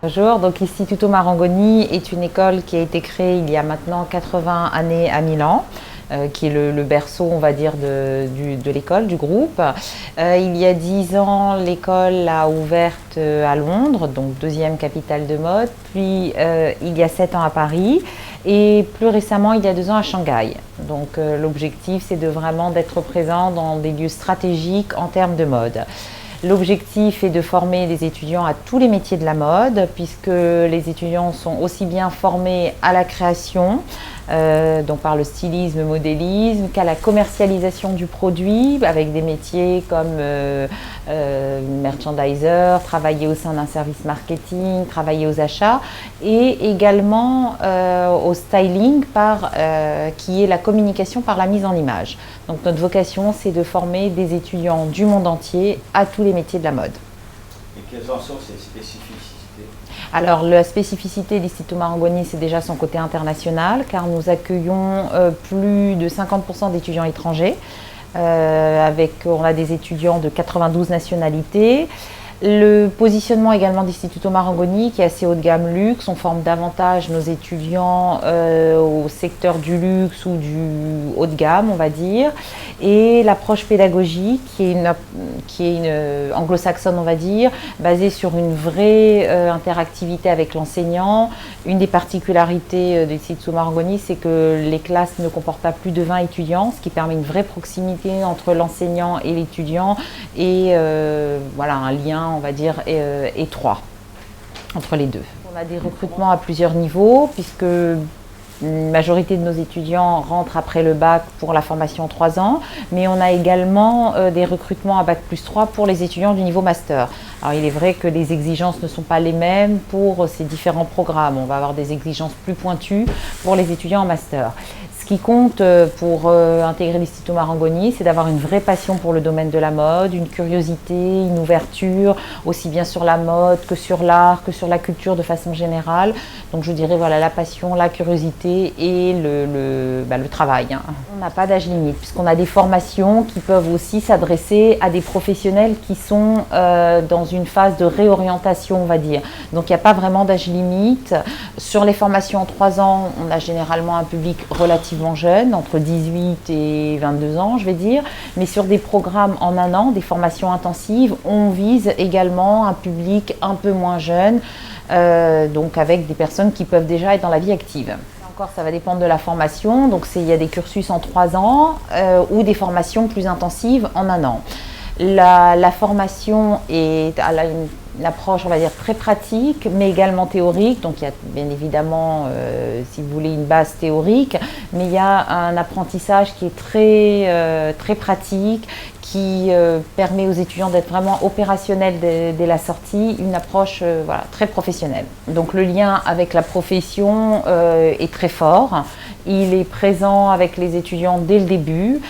Bonjour, donc l'Istituto Marangoni est une école qui a été créée il y a maintenant 80 années à Milan, qui est le berceau, on va dire, de l'école, du groupe. Il y a 10 ans, l'école a ouverte à Londres, donc deuxième capitale de mode, puis il y a 7 ans à Paris et plus récemment, il y a 2 ans à Shanghai. Donc l'objectif, c'est de vraiment d'être présent dans des lieux stratégiques en termes de mode. L'objectif est de former des étudiants à tous les métiers de la mode, puisque les étudiants sont aussi bien formés à la création, donc par le stylisme, modélisme, qu'à la commercialisation du produit, avec des métiers comme merchandiser, travailler au sein d'un service marketing, travailler aux achats, et également au styling, qui est la communication par la mise en image. Donc notre vocation, c'est de former des étudiants du monde entier à tous les métiers de la mode. Et quelles en sont ces spécificités? Alors la spécificité d'Istituto Marangoni, c'est déjà son côté international, car nous accueillons plus de 50% d'étudiants étrangers. On a des étudiants de 92 nationalités. Le positionnement également d'Istituto Marangoni, qui est assez haut de gamme luxe, on forme davantage nos étudiants au secteur du luxe ou du haut de gamme, on va dire, et l'approche pédagogique, qui est une anglo-saxonne, on va dire, basée sur une vraie interactivité avec l'enseignant. Une des particularités d'Istituto Marangoni, c'est que les classes ne comportent pas plus de 20 étudiants, ce qui permet une vraie proximité entre l'enseignant et l'étudiant et voilà, un lien, on va dire, étroit entre les deux. On a des recrutements à plusieurs niveaux, puisque une majorité de nos étudiants rentrent après le bac pour la formation en 3 ans, mais on a également des recrutements à bac plus 3 pour les étudiants du niveau master. Alors il est vrai que les exigences ne sont pas les mêmes pour ces différents programmes. On va avoir des exigences plus pointues pour les étudiants en master. Ce qui compte pour intégrer l'Istituto Marangoni, c'est d'avoir une vraie passion pour le domaine de la mode, une curiosité, une ouverture, aussi bien sur la mode que sur l'art, que sur la culture de façon générale. Donc je dirais voilà, la passion, la curiosité et le travail. On n'a pas d'âge limite, puisqu'on a des formations qui peuvent aussi s'adresser à des professionnels qui sont dans une phase de réorientation, on va dire. Donc il n'y a pas vraiment d'âge limite. Sur les formations en 3 ans, on a généralement un public relativement jeunes, entre 18 et 22 ans, je vais dire. Mais sur des programmes en 1 an, des formations intensives, on vise également un public un peu moins jeune, donc avec des personnes qui peuvent déjà être dans la vie active. Encore, ça va dépendre de la formation. Donc, il y a des cursus en 3 ans ou des formations plus intensives en 1 an. La formation est une approche, on va dire, très pratique, mais également théorique. Donc, il y a bien évidemment, si vous voulez, une base théorique, mais il y a un apprentissage qui est très pratique, qui permet aux étudiants d'être vraiment opérationnels dès la sortie, une approche voilà, très professionnelle. Donc, le lien avec la profession est très fort. Il est présent avec les étudiants dès le début.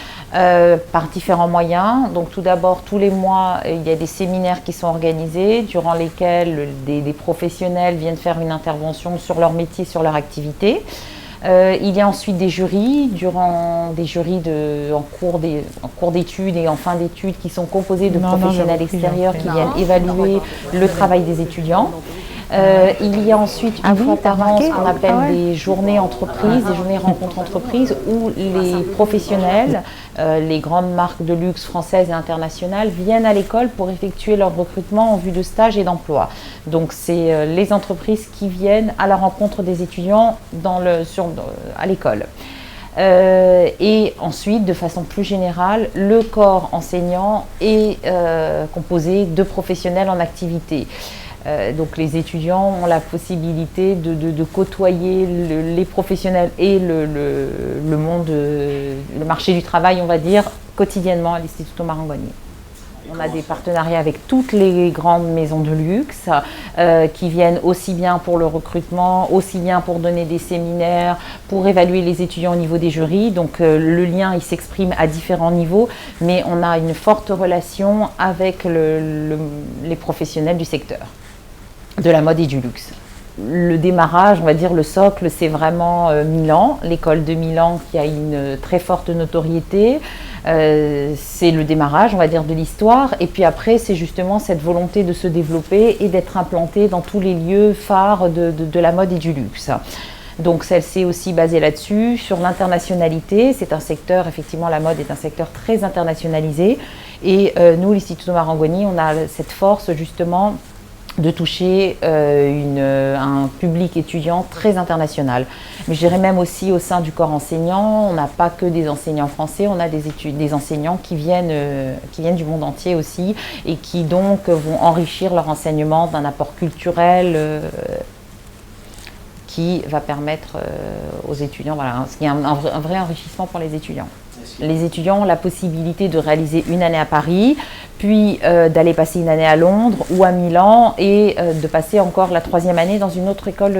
Par différents moyens. Donc tout d'abord, tous les mois, il y a des séminaires qui sont organisés durant lesquels des professionnels viennent faire une intervention sur leur métier, sur leur activité. Il y a ensuite des jurys, en cours d'études et en fin d'études, qui sont composés de professionnels extérieurs qui viennent évaluer le travail des étudiants. Il y a ensuite une fois par an ce qu'on appelle des journées entreprises, des journées rencontres entreprises, où les professionnels, les grandes marques de luxe françaises et internationales viennent à l'école pour effectuer leur recrutement en vue de stage et d'emploi. Donc c'est les entreprises qui viennent à la rencontre des étudiants à l'école. Et ensuite, de façon plus générale, le corps enseignant est composé de professionnels en activité. Donc les étudiants ont la possibilité de côtoyer les professionnels et le marché du travail, on va dire, quotidiennement à l'Istituto Marangoni. On a des partenariats avec toutes les grandes maisons de luxe qui viennent aussi bien pour le recrutement, aussi bien pour donner des séminaires, pour évaluer les étudiants au niveau des jurys. Donc le lien, il s'exprime à différents niveaux, mais on a une forte relation avec les professionnels du secteur de la mode et du luxe. le démarrage, on va dire le socle, c'est vraiment Milan, l'école de Milan qui a une très forte notoriété. C'est le démarrage, on va dire, de l'histoire. Et puis après, c'est justement cette volonté de se développer et d'être implanté dans tous les lieux phares de la mode et du luxe. Donc celle-ci est aussi basée là-dessus, sur l'internationalité. C'est un secteur, effectivement, la mode est un secteur très internationalisé. Et nous, l'Istituto Marangoni, on a cette force justement de toucher un public étudiant très international. Mais je dirais même aussi au sein du corps enseignant, on n'a pas que des enseignants français, on a des enseignants qui viennent du monde entier aussi et qui donc vont enrichir leur enseignement d'un apport culturel qui va permettre aux étudiants, voilà, ce qui est un vrai enrichissement pour les étudiants. Les étudiants ont la possibilité de réaliser une année à Paris, puis d'aller passer une année à Londres ou à Milan et de passer encore la 3e année dans une autre école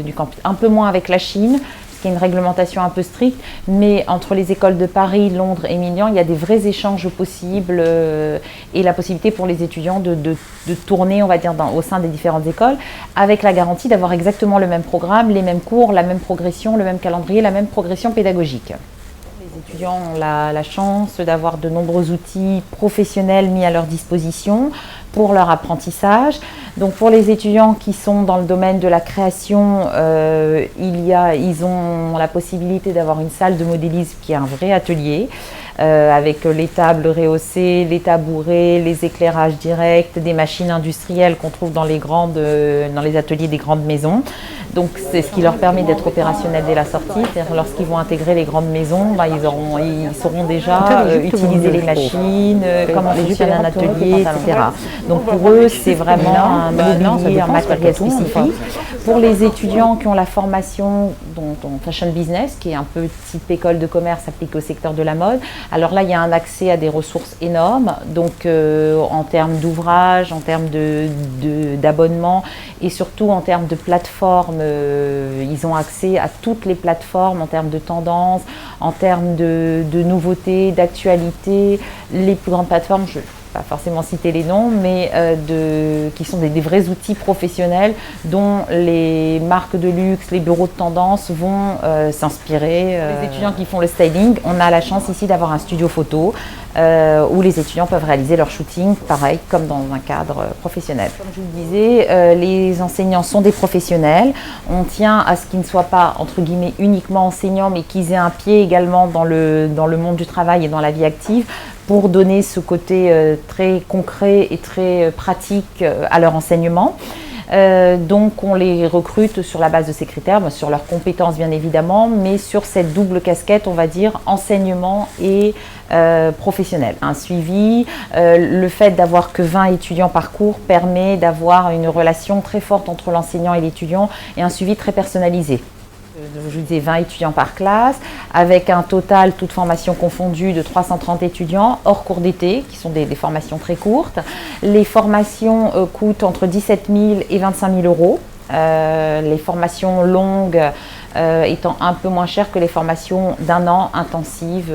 du campus. Un peu moins avec la Chine, ce qui est une réglementation un peu stricte, mais entre les écoles de Paris, Londres et Milan, il y a des vrais échanges possibles et la possibilité pour les étudiants de tourner, on va dire, au sein des différentes écoles, avec la garantie d'avoir exactement le même programme, les mêmes cours, la même progression, le même calendrier, la même progression pédagogique. Les étudiants ont la chance d'avoir de nombreux outils professionnels mis à leur disposition pour leur apprentissage. Donc pour les étudiants qui sont dans le domaine de la création, ils ont la possibilité d'avoir une salle de modélisme qui est un vrai atelier, avec les tables rehaussées, les tabourets, les éclairages directs, des machines industrielles qu'on trouve dans les ateliers des grandes maisons. Donc c'est ce qui leur permet d'être opérationnels dès la sortie. C'est-à-dire lorsqu'ils vont intégrer les grandes maisons, ils sauront déjà utiliser les machines, comment fonctionne un atelier, etc. Donc pour eux, c'est vraiment un mobilier, un matériel spécifique. Pour les étudiants qui ont la formation en fashion business, qui est un peu type école de commerce appliquée au secteur de la mode, alors là, il y a un accès à des ressources énormes, donc en termes d'ouvrages, en termes d'abonnements et surtout en termes de plateformes. Ils ont accès à toutes les plateformes en termes de tendances, en termes de nouveautés, d'actualités. Les plus grandes plateformes, je ne vais pas forcément citer les noms, mais qui sont des vrais outils professionnels dont les marques de luxe, les bureaux de tendance vont s'inspirer. Les étudiants qui font le styling, on a la chance ici d'avoir un studio photo où les étudiants peuvent réaliser leur shooting, pareil, comme dans un cadre professionnel. Comme je vous le disais, les enseignants sont des professionnels. On tient à ce qu'ils ne soient pas, entre guillemets, uniquement enseignants, mais qu'ils aient un pied également dans le monde du travail et dans la vie active, pour donner ce côté très concret et très pratique à leur enseignement. Donc on les recrute sur la base de ces critères, sur leurs compétences bien évidemment, mais sur cette double casquette, on va dire, enseignement et professionnel. Un suivi, le fait d'avoir que 20 étudiants par cours permet d'avoir une relation très forte entre l'enseignant et l'étudiant et un suivi très personnalisé. Je vous disais 20 étudiants par classe, avec un total, toute formation confondue, de 330 étudiants, hors cours d'été, qui sont des formations très courtes. Les formations coûtent entre 17 000 et 25 000 euros. Les formations longues étant un peu moins chères que les formations d'un an intensives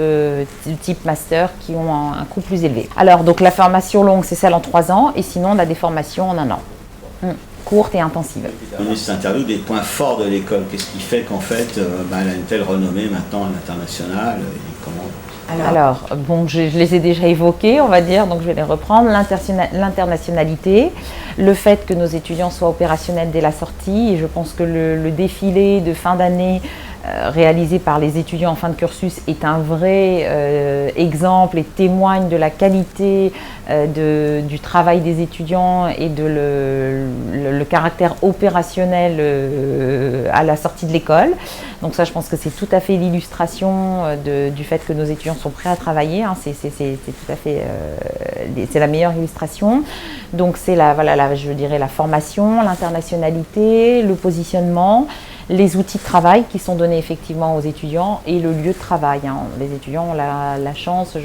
du type master qui ont un coût plus élevé. Alors, donc la formation longue, c'est celle en 3 ans, et sinon on a des formations en 1 an. Courte et intensive. Dans cette interview, des points forts de l'école, qu'est-ce qui fait qu'en fait, elle a une telle renommée maintenant à l'international et comment... Alors, bon, je les ai déjà évoqués, on va dire, donc je vais les reprendre. L'internationalité, le fait que nos étudiants soient opérationnels dès la sortie, et je pense que le défilé de fin d'année réalisé par les étudiants en fin de cursus est un vrai exemple et témoigne de la qualité du travail des étudiants et de le caractère opérationnel à la sortie de l'école. Donc ça, je pense que c'est tout à fait l'illustration du fait que nos étudiants sont prêts à travailler. Hein. C'est tout à fait, c'est la meilleure illustration. Donc c'est je dirais la formation, l'internationalité, le positionnement, les outils de travail qui sont donnés effectivement aux étudiants et le lieu de travail. Hein. Les étudiants ont la chance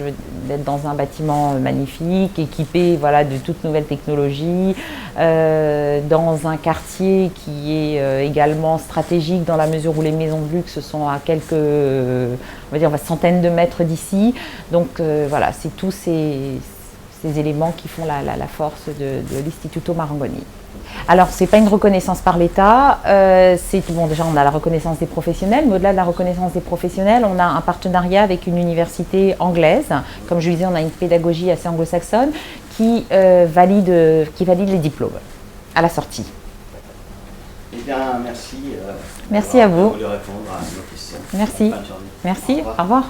d'être dans un bâtiment magnifique, équipé de toutes nouvelles technologies, dans un quartier qui est également stratégique dans la mesure où les maisons de luxe sont à quelques centaines de mètres d'ici. Donc c'est tous ces éléments qui font la force de l'Istituto Marangoni. Alors, ce n'est pas une reconnaissance par l'État. Bon, déjà, on a la reconnaissance des professionnels, mais au-delà de la reconnaissance des professionnels, on a un partenariat avec une université anglaise. Comme je le disais, on a une pédagogie assez anglo-saxonne qui valide les diplômes à la sortie. Eh bien, merci. Merci à vous. De répondre à nos questions. Merci. Bonne journée. Merci. Au revoir.